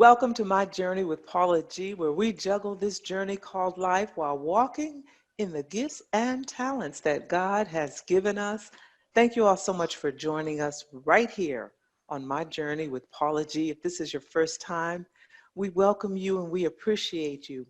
Welcome to My Journey with Paula G, where we juggle this journey called life while walking in the gifts and talents that God has given us. Thank you all so much for joining us right here on My Journey with Paula G. If this is your first time, we welcome you and we appreciate you.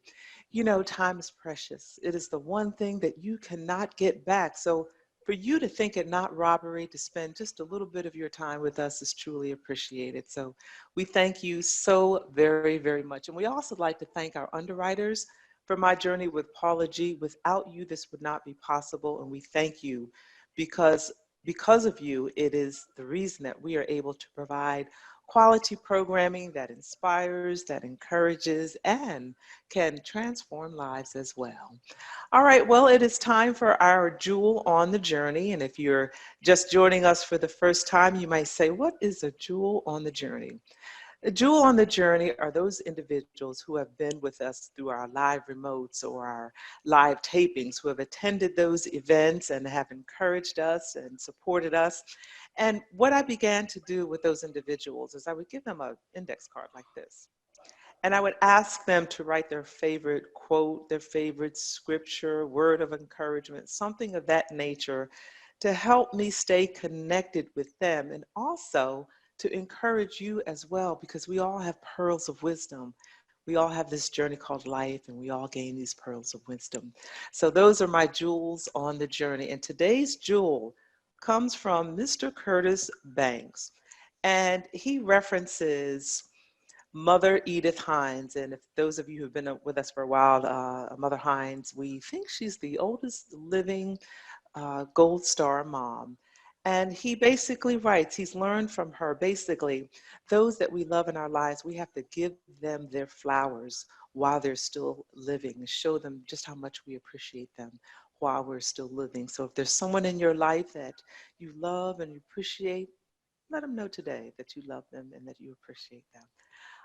You know, time is precious. It is the one thing that you cannot get back. So for you to think it not robbery to spend just a little bit of your time with us is truly appreciated. So we thank you so very, very much. And we also like to thank our underwriters for My Journey with Paula G. Without you, this would not be possible. And we thank you because because of you, it is the reason that we are able to provide quality programming that inspires, that encourages, and can transform lives as well. All right, well, it is time for our jewel on the journey. And if you're just joining us for the first time, you might say, what is a jewel on the journey? A jewel on the journey are those individuals who have been with us through our live remotes or our live tapings, who have attended those events and have encouraged us and supported us. And what I began to do with those individuals is I would give them an index card like this. And I would ask them to write their favorite quote, their favorite scripture, word of encouragement, something of that nature to help me stay connected with them and also to encourage you as well, because we all have pearls of wisdom. We all have this journey called life and we all gain these pearls of wisdom. So those are my jewels on the journey. And today's jewel comes from Mr. Curtis Banks. And he references Mother Edith Hines. And if those of you who have been with us for a while, Mother Hines, we think she's the oldest living Gold Star mom. And he basically writes, he's learned from her, basically, those that we love in our lives, we have to give them their flowers while they're still living and show them just how much we appreciate them while we're still living. So if there's someone in your life that you love and you appreciate, let them know today that you love them and that you appreciate them.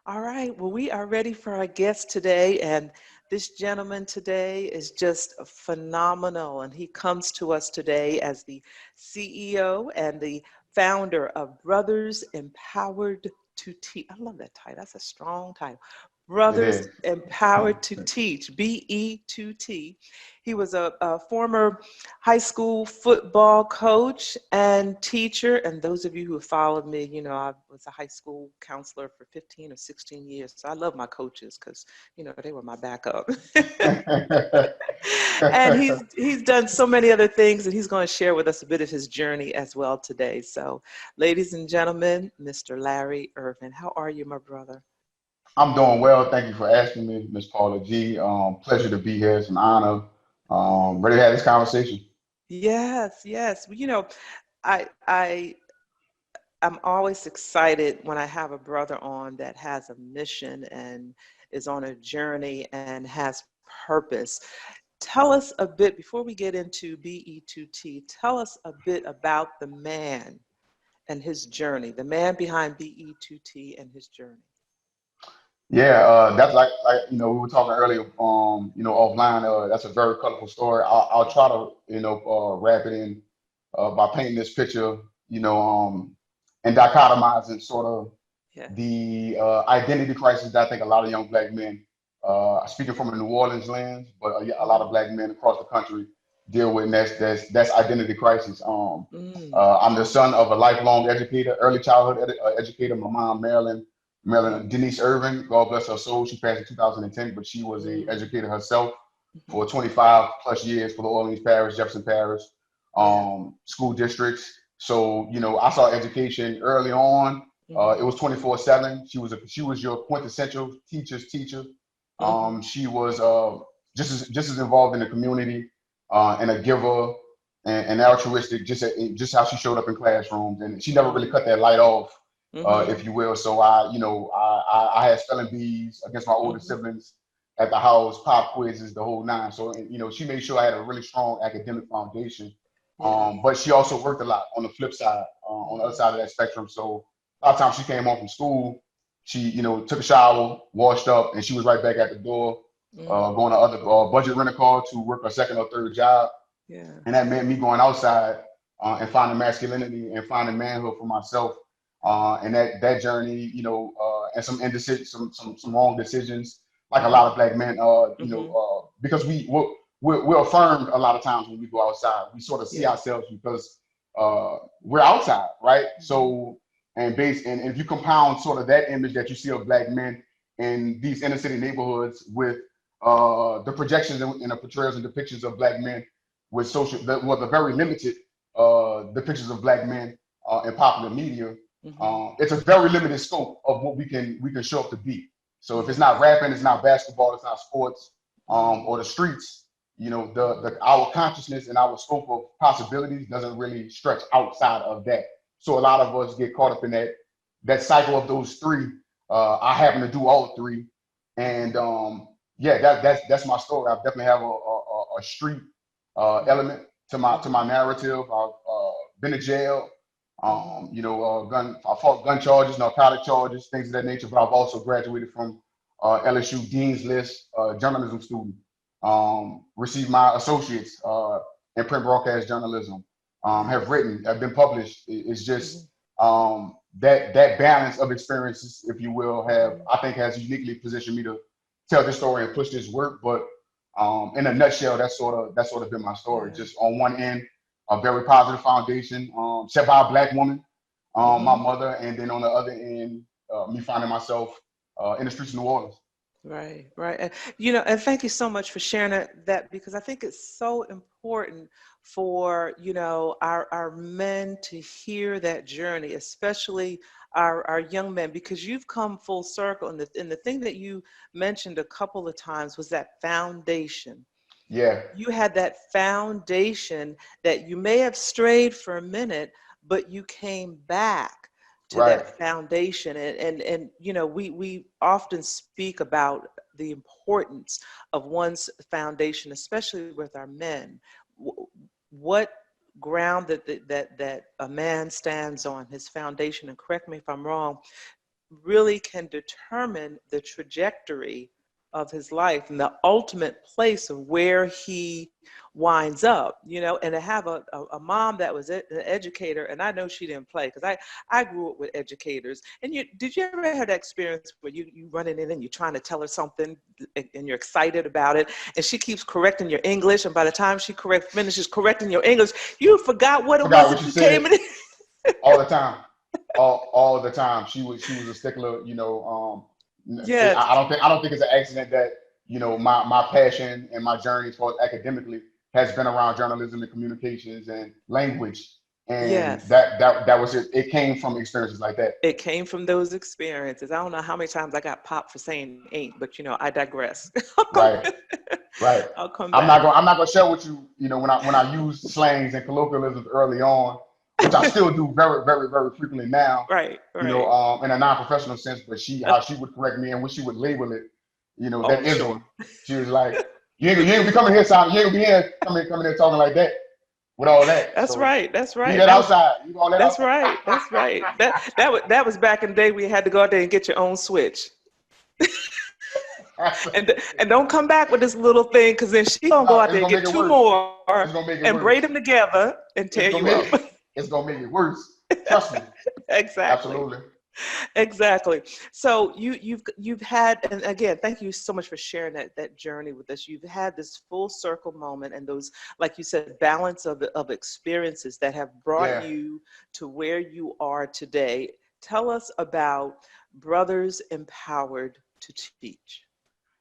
All right, well, we are ready for our guest today, and this gentleman today is just phenomenal, and he comes to us today as the CEO and the founder of Brothers Empowered to Teach. I love that title. That's a strong title. It Brothers is. Empowered to Teach, BE2T. He was a former high school football coach and teacher. And those of you who have followed me, you know, I was a high school counselor for 15 or 16 years. So I love my coaches because, you know, they were my backup. And he's done so many other things, and he's going to share with us a bit of his journey as well today. So, ladies and gentlemen, Mr. Larry Irvin, how are you, my brother? I'm doing well. Thank you for asking me, Miss Paula G. Pleasure to be here. It's an honor. Ready to have this conversation. Yes, yes. Well, you know, I I'm always excited when I have a brother on that has a mission and is on a journey and has purpose. Tell us a bit before we get into BE2T. Tell us a bit about the man and his journey, the man behind BE2T and his journey. Yeah, that's like we were talking earlier. Offline. That's a very colorful story. I'll try to wrap it in by painting this picture. You know, and dichotomizing sort of Yeah. the identity crisis that I think a lot of young black men, speaking from a New Orleans lens, but a lot of black men across the country deal with. And that's identity crisis. Mm, I'm the son of a lifelong educator, early childhood educator. My mom, Marilyn mm, Denise Irvin, God bless her soul. She passed in 2010, but she was a mm, educator herself mhm. for 25 plus years for the Orleans Parish, Jefferson Parish, Yeah. school districts. So, I saw education early on. It Hmm. was 24/7. She was your quintessential teacher's teacher. Hmm. She was just as involved in the community and a giver and altruistic, just how she showed up in classrooms. And she never really Mm, cut that light off, hmm. if you will. So I had spelling bees against my older Hmm. siblings at the house, pop quizzes, the whole nine. So she made sure I had a really strong academic foundation. Yes. But she also worked a lot on the flip side, on the other Hmm. side of that spectrum. So a lot of times she came home from school, she took a shower, washed up, and she was right back at the door, Hmm. going to other budget rent a car to work a second or third job. Yeah. And that meant me going outside and finding masculinity and finding manhood for myself. Hmm. And that journey, and some indecision, some wrong decisions, like a lot of Black men. Because we're affirmed a lot of times when we go outside. We sort of see ourselves because we're outside, right? So and if you compound sort of that image that you see of Black men in these inner city neighborhoods with the projections and the portrayals and depictions of Black men with the very limited depictions of Black men in popular media, it's a very limited scope of what we can show up to be. So if it's not rapping, it's not basketball, it's not sports, or the streets, our consciousness and our scope of possibilities doesn't really stretch outside of that. So a lot of us get caught up in that cycle of those three. I happen to do all three, and that's my story. I definitely have a street element to my narrative. I've been to jail. I fought gun charges, narcotic charges, things of that nature. But I've also graduated from LSU Dean's List journalism student. Received my associates in print broadcast journalism. Have been published. It's just that balance of experiences, if you will, I think has uniquely positioned me to tell this story and push this work. But in a nutshell, that's sort of been my story. Just on one end, a very positive foundation set by a Black woman, my mother, and then on the other end, me finding myself in the streets of New Orleans. Right. And thank you so much for sharing that, because I think it's so important for, our men to hear that journey, especially our young men, because you've come full circle. And the thing that you mentioned a couple of times was that foundation. Yeah. You had that foundation that you may have strayed for a minute, but you came back to that foundation. And we often speak about the importance of one's foundation, especially with our men. What ground that a man stands on, his foundation, and correct me if I'm wrong, really can determine the trajectory of his life and the ultimate place of where he winds up, and to have a mom that was an educator. And I know she didn't play, because I grew up with educators. And did you ever have that experience where you running in and you're trying to tell her something and you're excited about it, and she keeps correcting your English, and by the time she finishes correcting your English, you forgot what it was that you came in? All the time. All the time. She was a stickler, Yes. I don't think it's an accident that, my passion and my journey as far as academically has been around journalism and communications and language. And that was it. It came from experiences like that. It came from those experiences. I don't know how many times I got popped for saying ain't, but I digress. Right. I'll come back. I'm not gonna share with you, when I use slangs and colloquialisms early on, which I still do very, very, very frequently now. Right. In a non-professional sense, but how she would correct me and when she would label it, that ism. She was like, you ain't be coming here, son. You ain't be here coming here talking like that with all that. That's right. You get outside. You go That's outside. right. That was back in the day. We had to go out there and get your own switch. and don't come back with this little thing, because then she gonna go out there and get two more and braid them together and tear you up. It's gonna make it worse. Trust me. Exactly. Absolutely. Exactly. So you've had, and again, thank you so much for sharing that journey with us. You've had this full circle moment, and those, like you said, balance of experiences that have brought you to where you are today. Tell us about Brothers Empowered to Teach.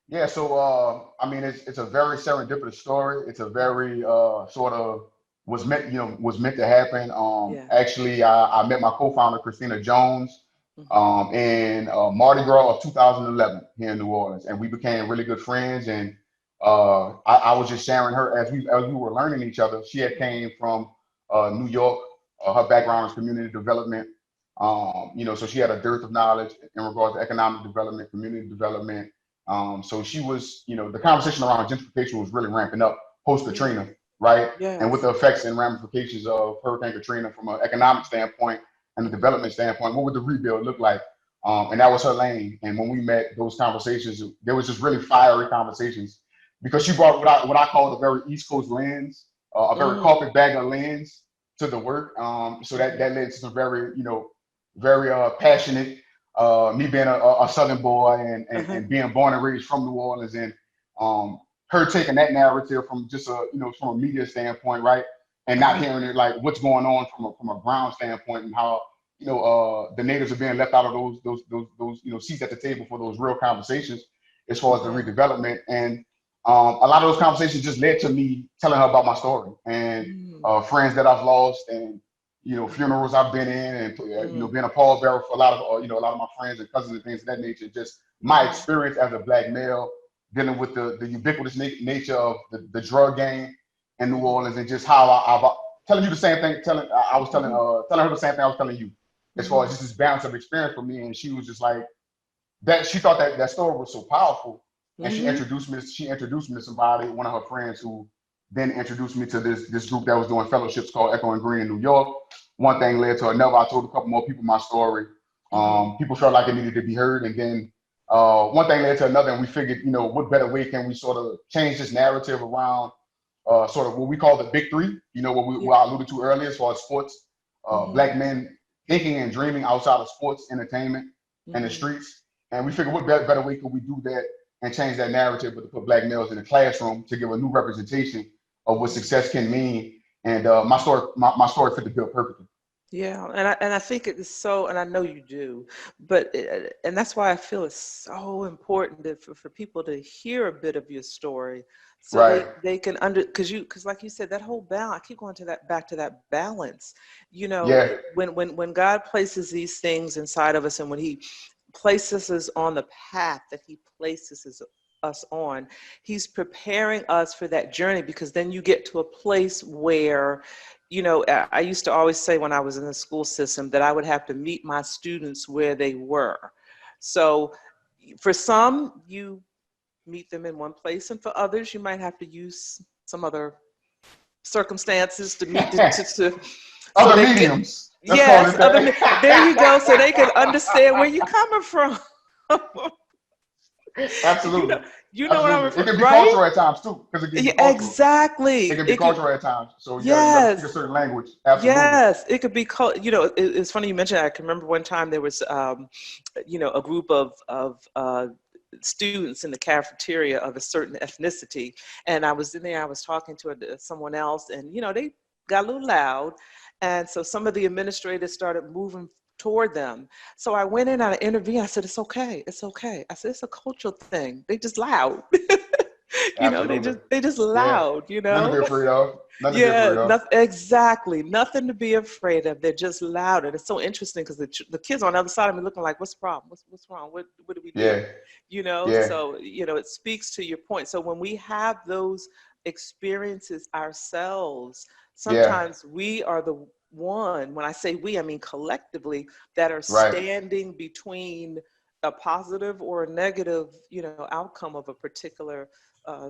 Yeah, so it's a very serendipitous story. It's a very sort of was meant to happen. Actually, I met my co-founder Christina Jones in Mardi Gras of 2011 here in New Orleans, and we became really good friends. And I was just sharing her as we were learning each other. She had came from New York. Her background is community development. So she had a dearth of knowledge in regards to economic development, community development. So she was, the conversation around gentrification was really ramping up post Katrina, right? Yes. And with the effects and ramifications of Hurricane Katrina from an economic standpoint and a development standpoint, what would the rebuild look like? And that was her lane. And when we met, those conversations, there was just really fiery conversations, because she brought what I call a very East Coast lens, a very carpetbagger lens to the work. So that led to some very, very passionate me being a Southern boy Uh-huh. and being born and raised from New Orleans, and her taking that narrative from just a, you know, from a media standpoint, right? And not Uh-huh. hearing it like what's going on from a ground standpoint, and how, you know, the natives are being left out of those you know, seats at the table for those real conversations as far as the Uh-huh. redevelopment. And a lot of those conversations just led to me telling her about my story and Mm, friends that I've lost, and, you know, mhm, funerals I've been in, and you know, mm, being a pallbearer for a lot of you know, a lot of my friends and cousins and things of that nature. Just my mhm, experience as a black male dealing with the ubiquitous nature of the drug game in New mhm, Orleans, and just how I've telling you the same thing. I was mhm, telling her the same thing I was telling you, as far as mhm, just this balance of experience for me. And she was just like that. She thought that that story was so powerful, and mhm, she introduced me to somebody, one of her friends, who then introduced me to this group that was doing fellowships called Echo and Green in New York. One thing led to another. I told a couple more people my story. mhm, People felt like it needed to be heard, and then one thing led to another, and we figured, you know, what better way can we sort of change this narrative around sort of what we call the big three, you know, yeah, what I alluded to earlier, as far as sports, mhm, black men thinking and dreaming outside of sports, entertainment, and the mhm, streets. And we figured, what better way could we do that and change that narrative, but to put black males in the classroom to give a new representation of what mhm, success can mean. And mhm. my story fit the bill perfectly. Yeah, and I think it is so, and I know you do, but and that's why I feel it's so important that for people to hear a bit of your story, so Right. they can because like you said, that whole balance. I keep going to that back to that balance. You know, Yeah. when God places these things inside of us, and when He places us on the path that He places us on, He's preparing us for that journey, because then you get to a place where, you know, I used to always say when I was in the school system that I would have to meet my students where they were. So for some, you meet them in one place, and for others, you might have to use some other circumstances to meet so Other they get, mediums. Let's call yes, it that. there you go, so they can understand where you're coming from. you know Absolutely. you know what I'm Absolutely. It referring, can be right? cultural at times too, because it can be Yeah, cultural. It exactly. can be It could, cultural at times. So you got to speak a yes. certain language. Absolutely. Yes, it could be called, you know, it's funny you mentioned that. I can remember one time there was, you know, a group of students in the cafeteria of a certain ethnicity. And I was in there, I was talking to someone else, and, you know, they got a little loud. And so some of the administrators started moving toward them. So I went in, I intervened. I said, it's okay. It's okay. I said, it's a cultural thing. They just loud. You know, Absolutely. they just Yeah. loud, you Nothing to be know? afraid of. Nothing to be Yeah, afraid of. exactly. Nothing to be afraid of. They're just loud. And it's so interesting because the kids on the other side of me looking like, what's the problem? What's wrong? What do we do? Yeah. You know, Yeah. so, you know, it speaks to your point. So when we have those experiences ourselves, Yeah. sometimes we are the one, when I say we, I mean collectively, that are Right. standing between a positive or a negative, you know, outcome of a particular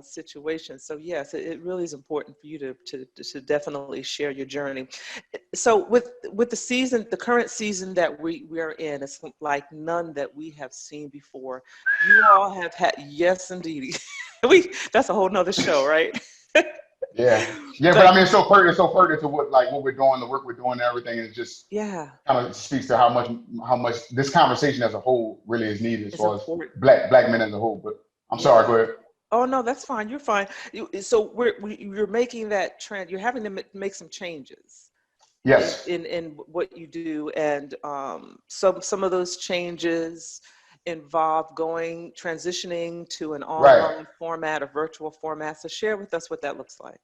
situation. So yes, it really is important for you to definitely share your journey. So with the season, the current season that we are in, it's like none that we have seen before. You all have had, yes, indeed. We That's a whole nother show, right? Yeah. Yeah. But I Like, mean, it's so pertinent to what we're doing, the work we're doing, and everything. It just yeah, kind of speaks to how much this conversation as a whole really is needed, as it's far as important. black men as a whole. But I'm sorry. Go Yeah. ahead. Oh no, that's fine. You're fine. So you're making that trend. You're having to make some changes Yes. in what you do, and some of those changes involve transitioning to an Right. online format, a virtual format. So share with us what that looks like.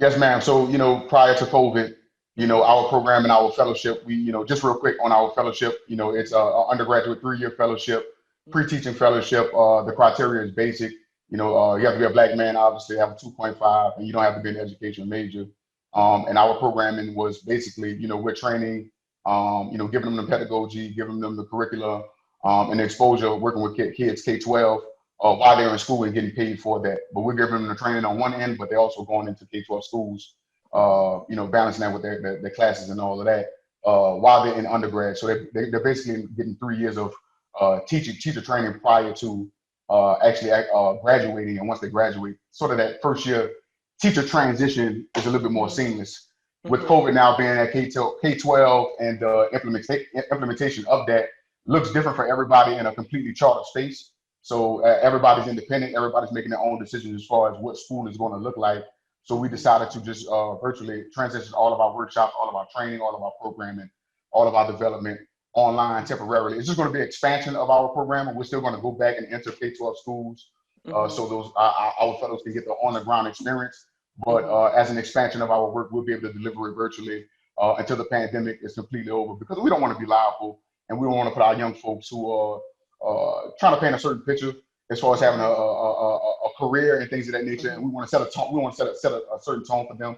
Yes, ma'am. So, prior to COVID, Hmm. our program and our fellowship, just real quick on our fellowship, it's a undergraduate 3-year fellowship, Hmm. pre-teaching fellowship. The criteria is basic. You have to be a black man, obviously, have a 2.5, and you don't have to be an education major. Hmm. And our programming was basically, we're training, giving them the pedagogy, giving them the curricula, Hmm. and the exposure, working with kids K-12 while they're in school and getting paid for that. But we're giving them the training on one end, but they're also going into K-12 schools, Hmm. balancing that with their classes and all of that while they're in undergrad. So they're basically getting 3 years of teacher training prior to actually graduating. And once they graduate, sort of that first year teacher transition is a little bit more Hmm. seamless. With Hmm. COVID now being at K-12 and implementation of that, looks different for everybody in a completely chartered space. So everybody's independent. Everybody's making their own decisions as far as what school is going to look like. So we decided to just virtually transition all of our workshops, all of our training, all of our programming, all of our development online temporarily. It's just going to be an expansion of our program, and we're still going to go back and enter K-12 schools, so those our fellows can get the on-the-ground experience. But as an expansion of our work, we'll be able to deliver it virtually until the pandemic is completely over, because we don't want to be liable, and we don't want to put our young folks who are trying to paint a certain picture as far as having a career and things of that nature, and we want to set a tone. We want to set a certain tone for them.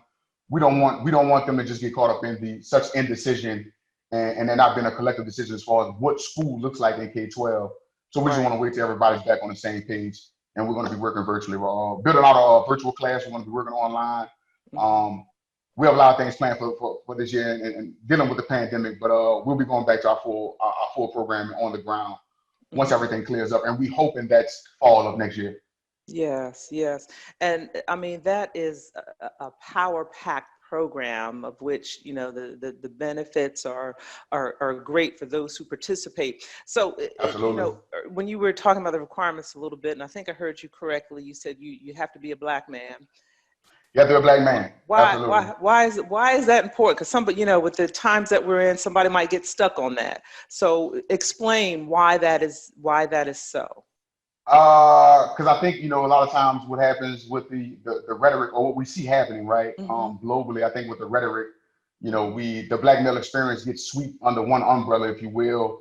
We don't want them to just get caught up in such indecision, and there not being a collective decision as far as what school looks like in K-12. So we just want to wait till everybody's back on the same page, and we're going to be working virtually. We're building out a virtual class. We're going to be working online. We have a lot of things planned for this year and dealing with the pandemic, but we'll be going back to our full programming on the ground once everything clears up, and we hoping that's fall of next year. Yes, yes. And I mean, that is a power-packed program, of which, you know, the benefits are great for those who participate. So, you know, when you were talking about the requirements a little bit, and I think I heard you correctly, you said you have to be a Black man. You have to be a Black man. Why is that important? Because somebody, you know, with the times that we're in, somebody might get stuck on that. So explain why that is so. Because I think, you know, a lot of times what happens with the rhetoric, or what we see happening, right, globally, I think with the rhetoric, you know, the Black male experience gets swept under one umbrella, if you will,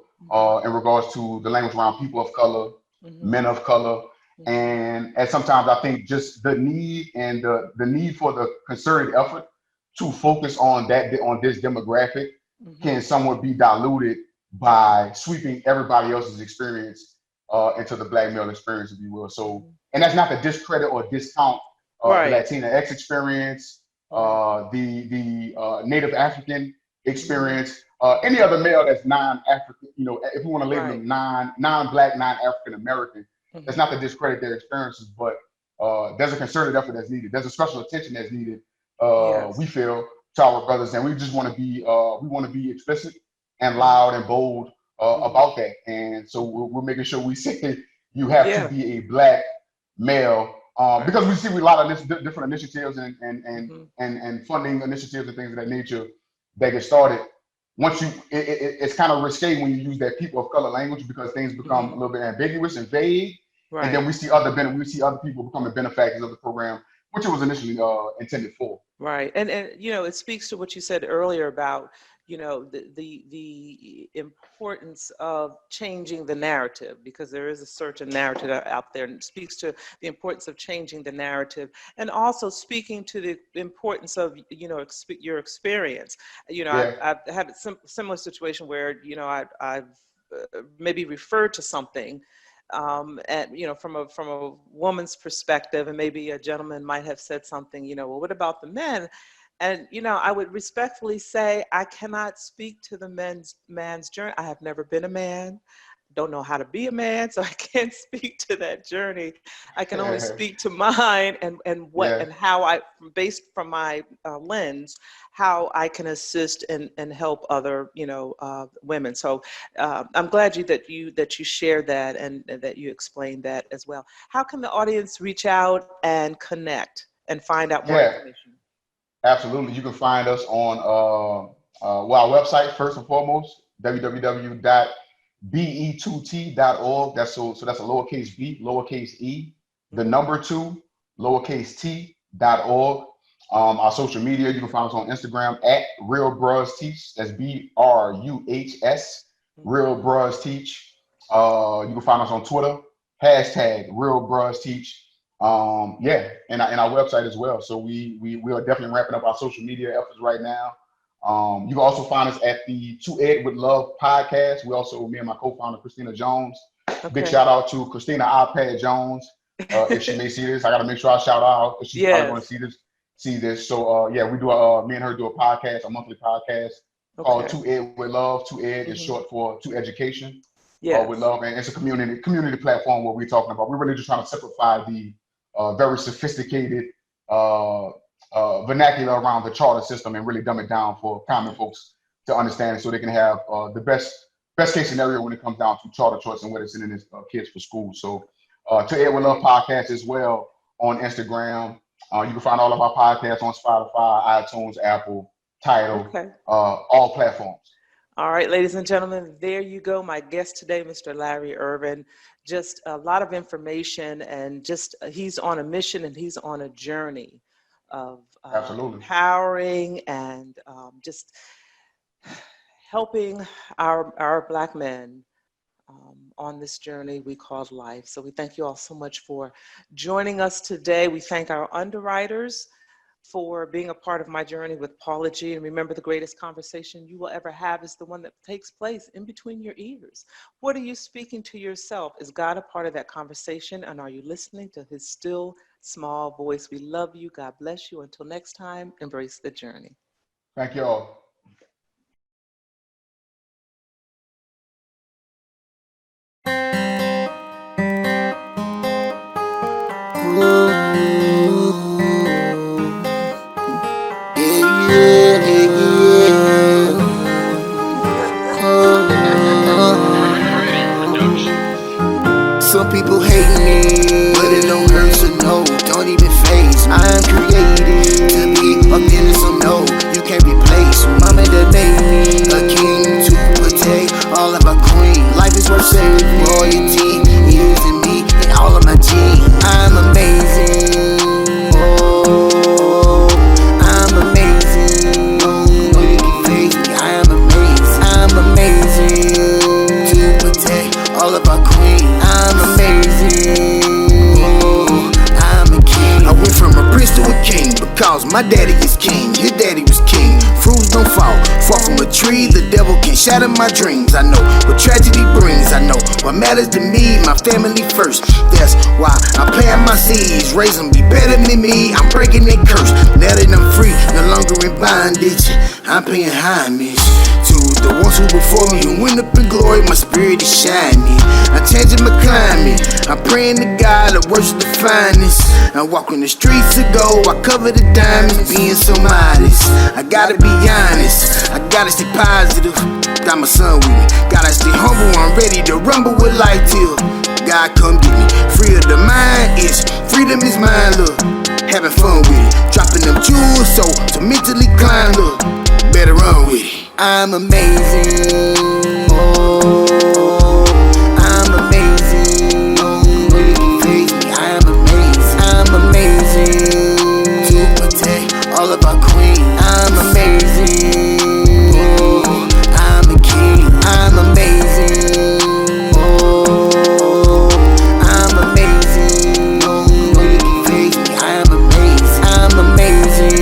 in regards to the language around people of color, men of color. And sometimes I think just the need and the need for the concerted effort to focus on this demographic can somewhat be diluted by sweeping everybody else's experience into the Black male experience, if you will. So, and that's not to discredit or discount the Latinx experience, the Native African experience, any other male that's non-African, you know, if we want to label them non-Black, non-African American. That's not to discredit their experiences, but there's a concerted effort that's needed. There's a special attention that's needed. We feel, to our brothers, and we just want to be explicit and loud and bold about that. And so we're making sure we say you have to be a Black male, because we see a lot of different initiatives and funding initiatives and things of that nature that get started. Once it's kind of risque when you use that people of color language, because things become a little bit ambiguous and vague, and then we see other people becoming benefactors of the program, which it was initially intended for. Right, and you know, it speaks to what you said earlier about, you know, the importance of changing the narrative, because there is a certain narrative out there, and it speaks to the importance of changing the narrative, and also speaking to the importance of, you know, your experience. You know, I've had a similar situation where, you know, I've maybe referred to something, and, you know, from a woman's perspective, and maybe a gentleman might have said something, you know, well, what about the men? And, you know, I would respectfully say, I cannot speak to the man's journey. I have never been a man, don't know how to be a man, so I can't speak to that journey. I can only speak to mine and how I, based from my lens, how I can assist and help other, you know, women. So I'm glad that you shared that, and that you explained that as well. How can the audience reach out and connect and find out more information? Absolutely. You can find us on our website, first and foremost, www.be2t.org. That's so that's a lowercase b, lowercase e, the number 2, lowercase t.org. Our social media, you can find us on Instagram at Real Bros Teach. That's BRUHS, Real Bros Teach. You can find us on Twitter, hashtag Real Bros Teach. And our website as well. So we are definitely ramping up our social media efforts right now. You can also find us at the To Ed with Love podcast. We also, me and my co-founder Christina Jones. Big shout out to Christina iPad Jones. If she may see this, I got to make sure I shout out if she's probably going to see this. So we do me and her do a podcast, a monthly podcast called To Ed with Love. To Ed is short for To Education with Love, and it's a community platform where we're talking about. We're really just trying to simplify the very sophisticated vernacular around the charter system and really dumb it down for common folks to understand, so they can have the best best case scenario when it comes down to charter choice and where they're sending his kids for school. So to Edward Love Podcast as well on Instagram. You can find all of our podcasts on Spotify, iTunes, Apple, Tidal, Okay. all platforms. All right, ladies and gentlemen, there you go. My guest today, Mr. Larry Irvin. Just a lot of information, and just he's on a mission and he's on a journey of Absolutely. empowering and just helping our Black men on this journey we call life. So we thank you all so much for joining us today. We thank our underwriters for being a part of my journey with Paula G. And remember, the greatest conversation you will ever have is the one that takes place in between your ears. What are you speaking to yourself? Is God a part of that conversation? And are you listening to his still small voice? We love you. God bless you. Until next time, embrace the journey. Thank you all. Some people hate me, but it don't hurt, so no, don't even faze me. I'm created to be up in some no, you can't replace me. Mama that made me a king to protect all of our queen. Life is worth saving, royalty is in me and all of my genes. I'm amazing, oh, I'm amazing. No, you can face me, I am amazing. I'm amazing to protect all of our queen. I'm amazing, oh, I'm a king. I went from a prince to a king because my daddy is king, his daddy was king. Fruits don't fall far from a tree, the devil can shatter my dreams. I know what tragedy brings, I know what matters to me, my family first. That's why I'm planting my seeds, raise them be better than me. I'm breaking that curse, now that I'm free, no longer in bondage. I'm paying homage to the ones who before me, who went up in glory, my spirit is shining. I'm changing my climate, I'm praying to God, I worship the finest. I walk on the streets to go, I cover the diamonds, being so modest. I gotta be honest, I gotta stay positive. Got my son with me, gotta stay humble, I'm ready to rumble with life till God come get me. Free of the mind is, freedom is mine, look. Having fun with it, dropping them jewels, so mentally climb, look. Better run with it. I'm amazing, oh, I'm amazing. No, you can face me, I am amazing. I'm amazing to protect all of our queen. I'm amazing, oh, I'm a king. I'm amazing, oh, I'm amazing. No, you can face me, I am amazing. I'm amazing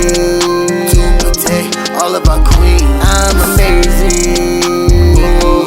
to protect all of our queen. I'm amazing, oh,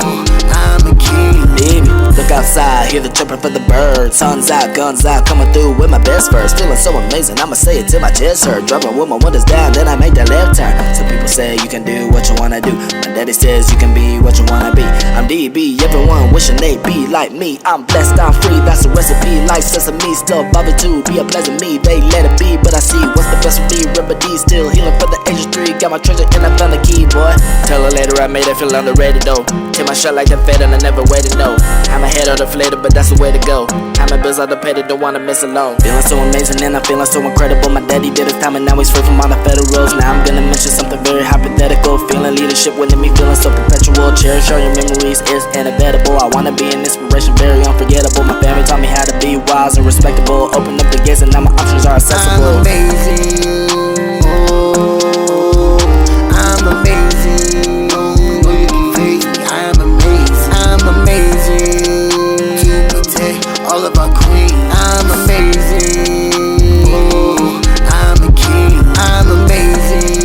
I'm a king. Baby, look outside, hear the chirping for the birds. Sun's out, guns out, coming through with my best verse. Feeling so amazing, I'ma say it till my chest hurt. Driving with my windows down, then I make that left turn. Some people say you can do what you wanna do. My daddy says you can be what you wanna be. I'm DB, everyone wishing they be like me. I'm blessed, I'm free, that's the recipe. Life sesame, still bothered to be a pleasant me. They let it be, but I see what's the best for me. Remedy, still healing for the age of 3. Got my treasure and I found the key, boy. Tell her later I made her feel underrated though. Take my shot like that fed and I never waited, no. I'm ahead of the flater, but that's the way to go. I'm a bills out the paid, don't wanna miss alone. Feeling so amazing and I'm feeling so incredible. My daddy did his time and now he's free from all the federals. Now I'm gonna mention something very hypothetical. Feeling leadership within me, feeling so perpetual. Cherish all your memories, it's inevitable. I wanna be an inspiration, very unforgettable. My family taught me how to be wise and respectable. Open up the gates and now my options are accessible. I'm amazing, oh, I'm amazing. No, you can face me, I am amazing. I'm amazing to protect all of our queen. I'm amazing, oh, I'm a king. I'm amazing,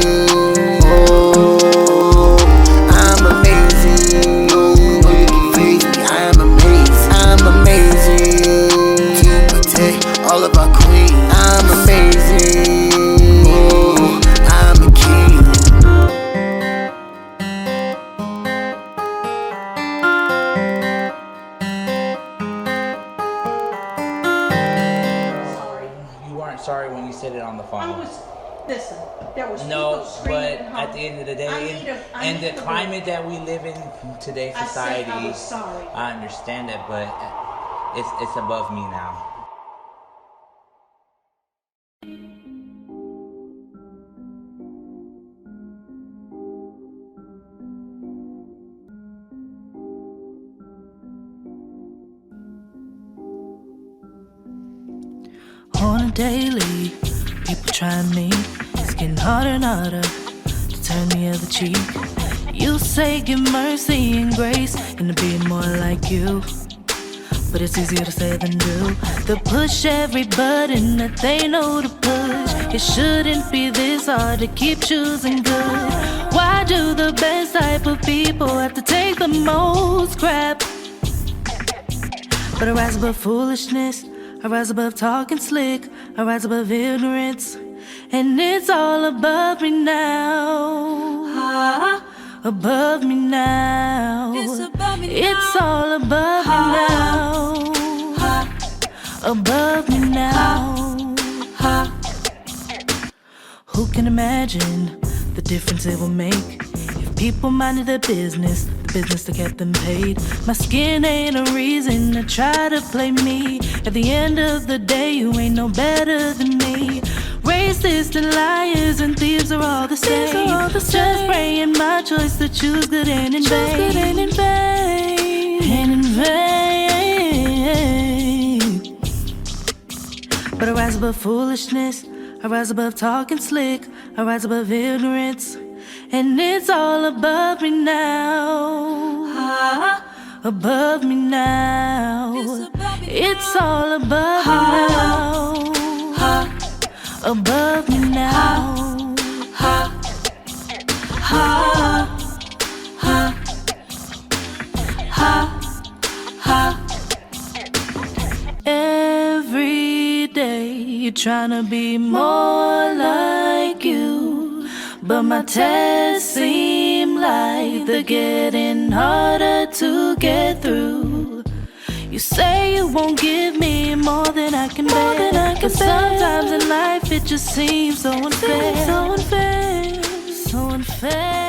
oh, I'm amazing. No, you can face me, I am amazing. I'm amazing to protect all of our queen. I'm amazing, oh, I'm a king. You weren't sorry when you said it on the phone. Listen, there was No, people screaming but and at the end of the day, and the climate that we live in today's society, I was sorry. I understand it, but it's above me now. On a daily, people trying me. It's getting harder and harder to turn the other cheek. You say give mercy and grace and to be more like you, but it's easier to say than do. To push every button that they know to push. It shouldn't be this hard to keep choosing good. Why do the best type of people have to take the most crap? But I rise above foolishness, I rise above talking slick, I rise above ignorance, and it's all above me now. Above me now. It's above me now. It's all above me now. Above me now. Who can imagine the difference it will make if people minded their business, the business that kept them paid? My skin ain't a reason to try to play me. At the end of the day, you ain't no better than me. Racists and liars and thieves are all the same. Just praying my choice to choose good and in vain. And in vain. But I rise above foolishness, I rise above talking slick, I rise above ignorance, and it's all above me now. Above me now. It's all above me now. Above me now. Every day you're trying to be more like you, but my tests seem like they're getting harder to get through. You say you won't give me more than I can bear, but sometimes in life it just seems so unfair. So unfair.